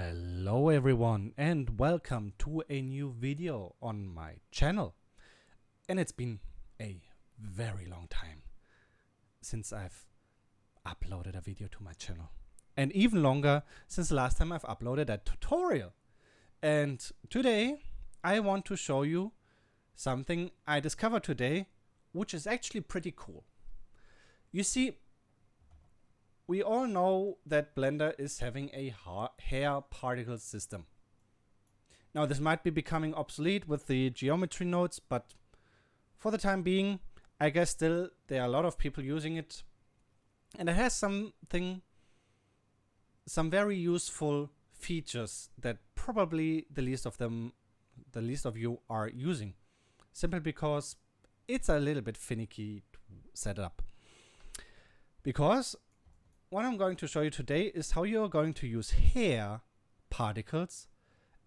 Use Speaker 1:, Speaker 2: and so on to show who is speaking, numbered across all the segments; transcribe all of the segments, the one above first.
Speaker 1: Hello everyone and welcome to a new video on my channel. And it's been a very long time since I've uploaded a video to my channel. And even longer since the last time I've uploaded a tutorial. And today I want to show you something I discovered today, which is actually pretty cool. You see, we all know that Blender is having a hair particle system. Now this might be becoming obsolete with the geometry nodes, but for the time being, I guess still there are a lot of people using it. And it has some very useful features that probably the least of you are using. Simply because it's a little bit finicky to set up. Because what I'm going to show you today is how you're going to use hair particles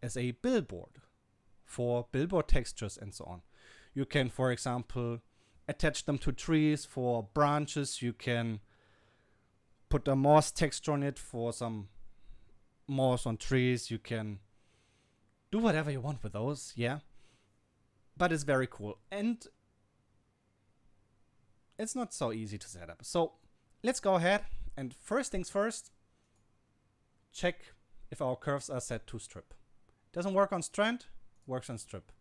Speaker 1: as a billboard for billboard textures and so on. You can, for example, attach them to trees for branches. You can put a moss texture on it for some moss on trees. You can do whatever you want with those, yeah. But it's very cool. And it's not so easy to set up. So let's go ahead. And first things first, check if our curves are set to strip. Doesn't work on strand, works on strip.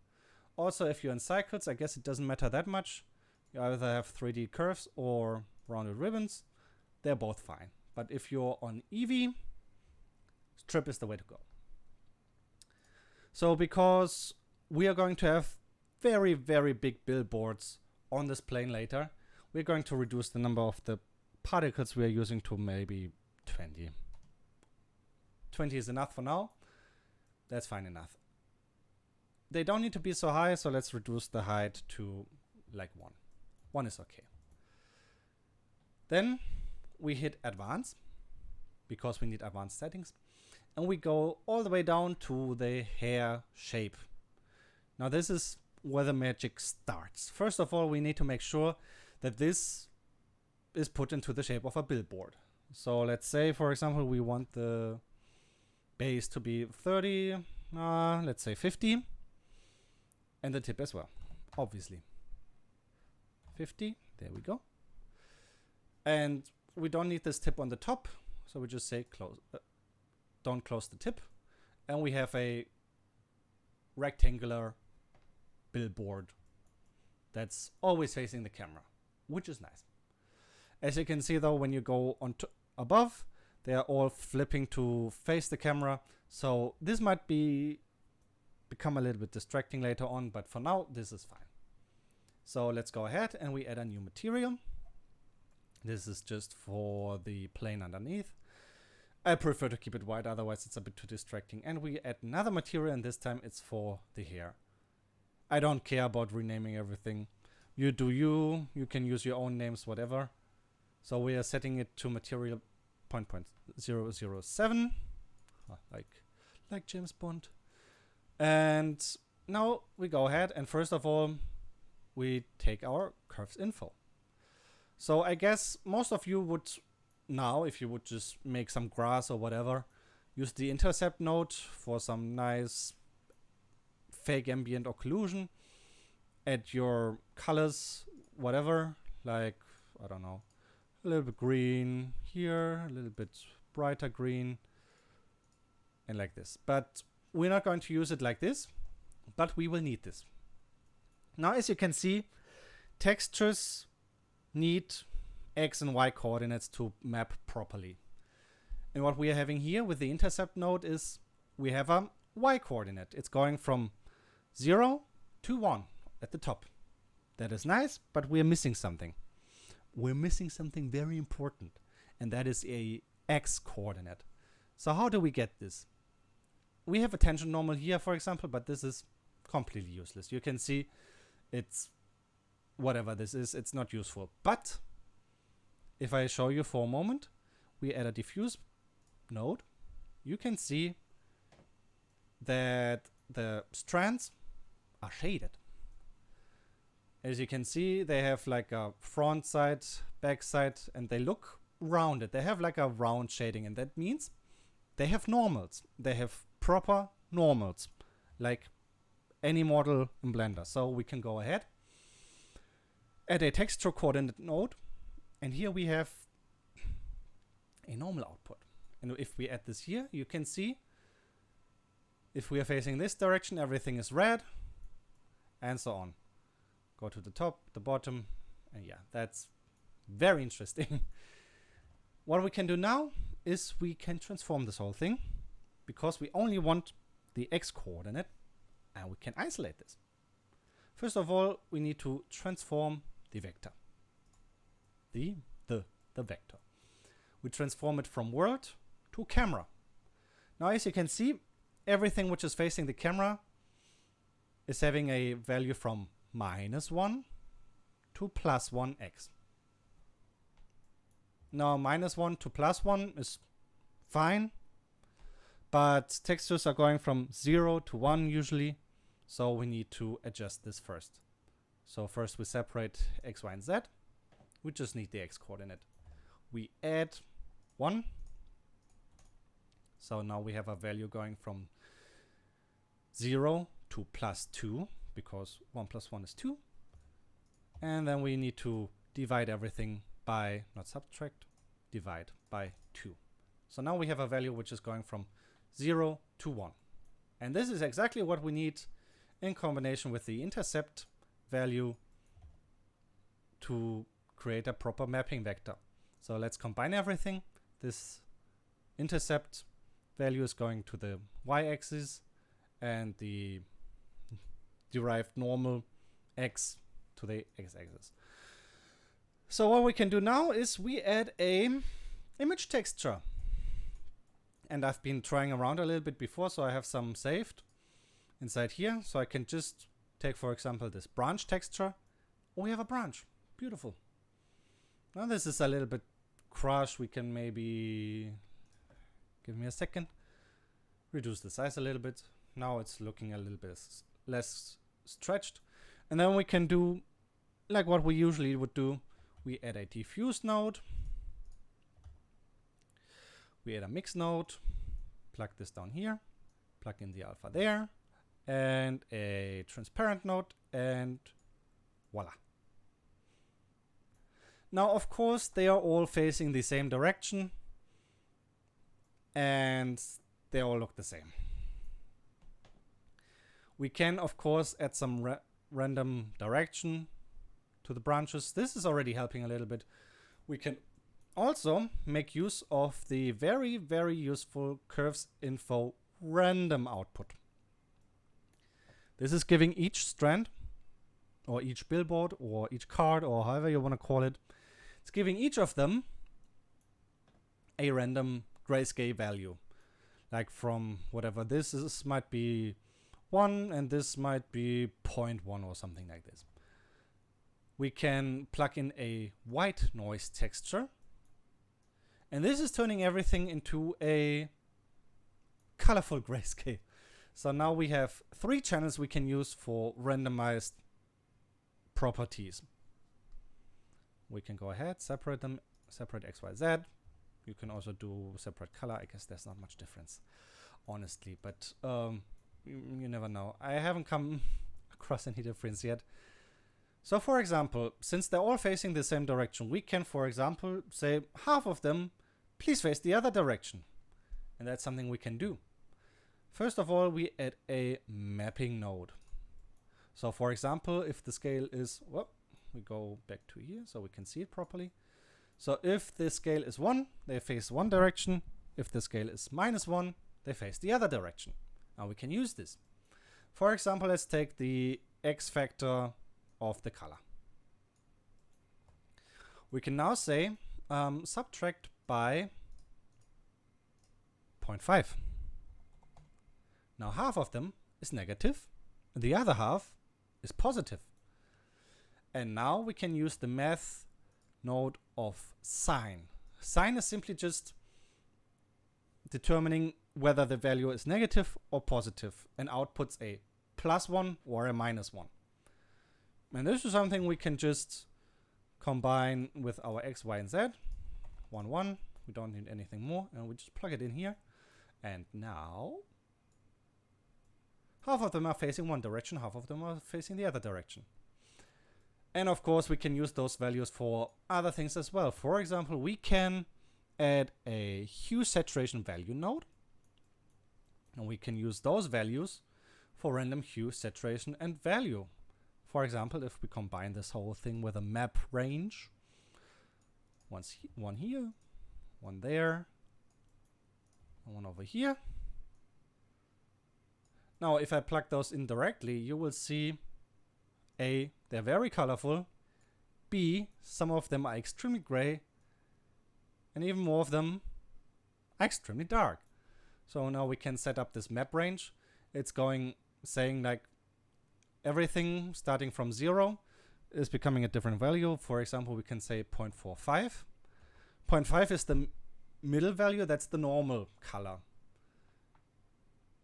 Speaker 1: Also, if you're in cycles, I guess it doesn't matter that much. You either have 3D curves or rounded ribbons. They're both fine. But if you're on Eevee, strip is the way to go. So because we are going to have very, very big billboards on this plane later, we're going to reduce the number of the particles we are using to maybe 20. 20 is enough for now. That's fine enough. They don't need to be so high, so let's reduce the height to like 1. 1 is okay. Then we hit advanced because we need advanced settings, and we go all the way down to the hair shape. Now this is where the magic starts. First of all, we need to make sure that this is put into the shape of a billboard. So let's say, for example, we want the base to be 30, let's say 50, and the tip as well, obviously. 50, there we go. And we don't need this tip on the top, so we just say close, don't close the tip, and we have a rectangular billboard that's always facing the camera, which is nice. As you can see though, when you go on above, they are all flipping to face the camera. So this might become a little bit distracting later on, but for now, this is fine. So let's go ahead and we add a new material. This is just for the plane underneath. I prefer to keep it white, otherwise it's a bit too distracting. And we add another material, and this time it's for the hair. I don't care about renaming everything. You do you can use your own names, whatever. So we are setting it to material 0.007, like James Bond. And now we go ahead and first of all, we take our curves info. So I guess most of you would now, if you would just make some grass or whatever, use the intercept node for some nice fake ambient occlusion. Add your colors, whatever, like, I don't know, a little bit green here, a little bit brighter green, and like this. But we're not going to use it like this, but we will need this. Now, as you can see, textures need X and Y coordinates to map properly. And what we are having here with the intercept node is we have a Y coordinate. It's going from 0 to 1 at the top. That is nice, but we're missing something. We're missing something very important, and that is a X coordinate. So how do we get this? We have a tangent normal here, for example, but this is completely useless. You can see it's whatever this is, it's not useful. But if I show you for a moment, we add a diffuse node, you can see that the strands are shaded. As you can see, they have like a front side, back side, and they look rounded. They have like a round shading, and that means they have normals. They have proper normals, like any model in Blender. So we can go ahead, add a texture coordinate node, and here we have a normal output. And if we add this here, you can see if we are facing this direction, everything is red, and so on. Go to the top, the bottom, and yeah, that's very interesting. What we can do now is we can transform this whole thing, because we only want the x coordinate, and we can isolate this. First of all, we need to transform the vector. The vector. We transform it from world to camera. Now, as you can see, everything which is facing the camera is having a value from -1 to +1x. Now, -1 to +1 is fine, but textures are going from 0 to 1 usually, so we need to adjust this first. So first we separate x, y, and z. We just need the x coordinate. We add 1. So now we have a value going from 0 to +2, because 1 + 1 is 2. And then we need to divide everything by, not subtract, divide by 2. So now we have a value which is going from 0 to 1. And this is exactly what we need in combination with the intercept value to create a proper mapping vector. So let's combine everything. This intercept value is going to the y-axis, and the derived normal x to the x-axis. So what we can do now is we add a image texture. And I've been trying around a little bit before, so I have some saved inside here. So I can just take, for example, this branch texture. Oh, we have a branch. Beautiful. Now this is a little bit crushed. We can maybe, give me a second, reduce the size a little bit. Now it's looking a little bit less stretched. And then we can do like what we usually would do. We add a diffuse node. We add a mix node, plug this down here, plug in the alpha there, and a transparent node, and voila. Now, of course, they are all facing the same direction, and they all look the same. We can, of course, add some random direction to the branches. This is already helping a little bit. We can also make use of the very, very useful curves info random output. This is giving each strand, or each billboard, or each card, or however you want to call it, it's giving each of them a random grayscale value. Like from whatever this is, might be 1, and this might be 0.1 or something like this. We can plug in a white noise texture, and this is turning everything into a colorful grayscale. So now we have 3 channels we can use for randomized properties. We can go ahead, separate them, separate X, Y, Z. You can also do separate color. I guess there's not much difference, honestly, but you never know. I haven't come across any difference yet. So for example, since they're all facing the same direction, we can, for example, say half of them, please face the other direction. And that's something we can do. First of all, we add a mapping node. So for example, if the scale is, well, we go back to here so we can see it properly. So if the scale is 1, they face one direction. If the scale is -1, they face the other direction. Now we can use this. For example, let's take the X factor of the color. We can now say subtract by 0.5. Now half of them is negative, and the other half is positive. And now we can use the math node of sign. Sign is simply just determining whether the value is negative or positive, and outputs a +1 or a -1. And this is something we can just combine with our X, Y, and Z. 1, 1. We don't need anything more, and we just plug it in here. And now half of them are facing one direction, half of them are facing the other direction. And of course we can use those values for other things as well. For example, we can add a hue saturation value node, and we can use those values for random hue, saturation, and value. For example, if we combine this whole thing with a map range, one here, one there, and one over here. Now, if I plug those in directly, you will see A, they're very colorful, B, some of them are extremely gray, and even more of them are extremely dark. So now we can set up this map range. It's saying like everything starting from 0 is becoming a different value. For example, we can say 0.45. 0.5 is the middle value, that's the normal color.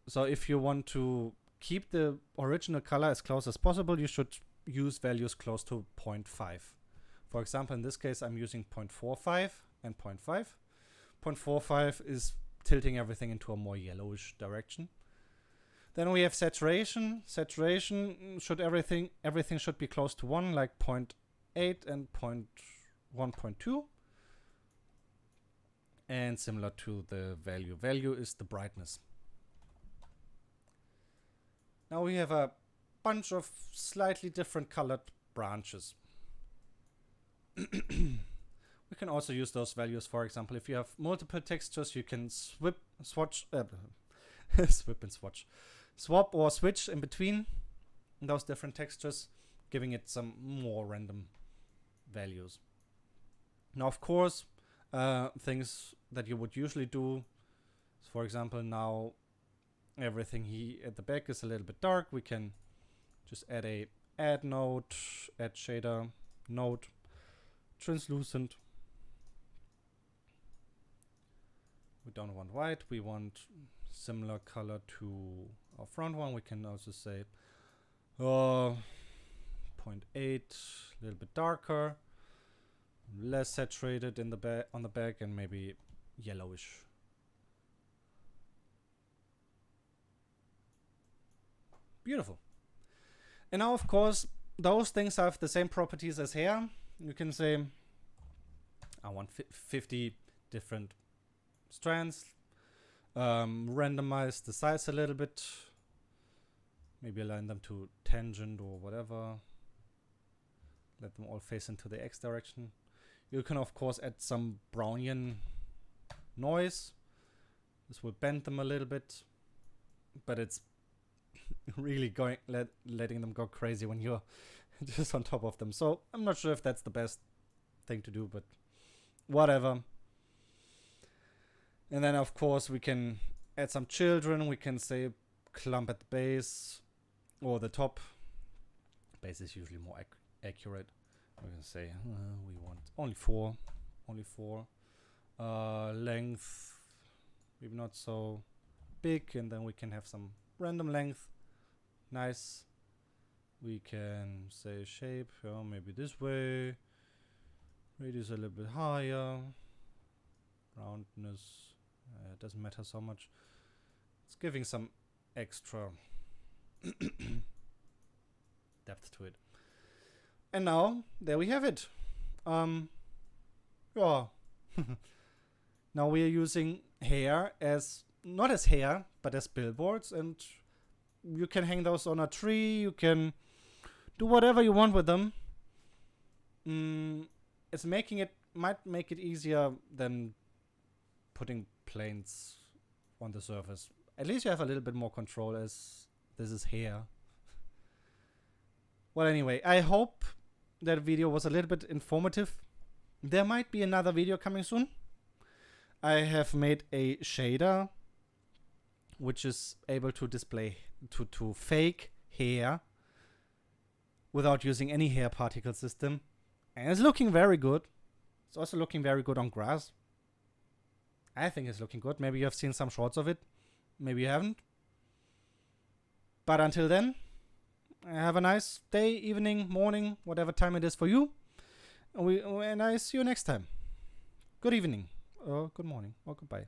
Speaker 1: So if you want to keep the original color as close as possible, you should use values close to 0.5. For example, in this case, I'm using 0.45 and 0.5. 0.45 is tilting everything into a more yellowish direction. Then we have saturation. Saturation should everything should be close to 1, like 0.8 and 1.2. And similar to the value. Value is the brightness. Now we have a bunch of slightly different colored branches. We can also use those values. For example, if you have multiple textures, you can swap or switch in between those different textures, giving it some more random values. Now, of course, things that you would usually do, for example, now everything here at the back is a little bit dark. We can just add a add node, add shader node, translucent. We don't want white, we want similar color to our front one. We can also say 0.8, a little bit darker, less saturated in the on the back, and maybe yellowish. Beautiful. And now, of course, those things have the same properties as hair. You can say, I want 50 different strands. Randomize the size a little bit. Maybe align them to tangent or whatever. Let them all face into the X direction. You can, of course, add some Brownian noise. This will bend them a little bit, but it's really letting them go crazy when you're just on top of them. So I'm not sure if that's the best thing to do, but whatever. And then, of course, we can add some children. We can say clump at the base or the top. Base is usually more accurate. We can say we want only four. Length, maybe not so big, and then we can have some random length. Nice. We can say shape, maybe this way. Radius a little bit higher. Roundness, doesn't matter so much. It's giving some extra depth to it. And now, there we have it. Yeah. Now we are using hair as, not as hair, but as billboards, and you can hang those on a tree, you can do whatever you want with them. It's might make it easier than putting planes on the surface. At least you have a little bit more control, as this is hair. Well, anyway, I hope that video was a little bit informative. There might be another video coming soon. I have made a shader which is able to display to fake hair without using any hair particle system, and it's looking very good. It's also looking very good on grass. I think it's looking good. Maybe you have seen some shorts of it, maybe you haven't. But until then, have a nice day, evening, morning, whatever time it is for you, and I see you next time. Good evening, or good morning, or goodbye.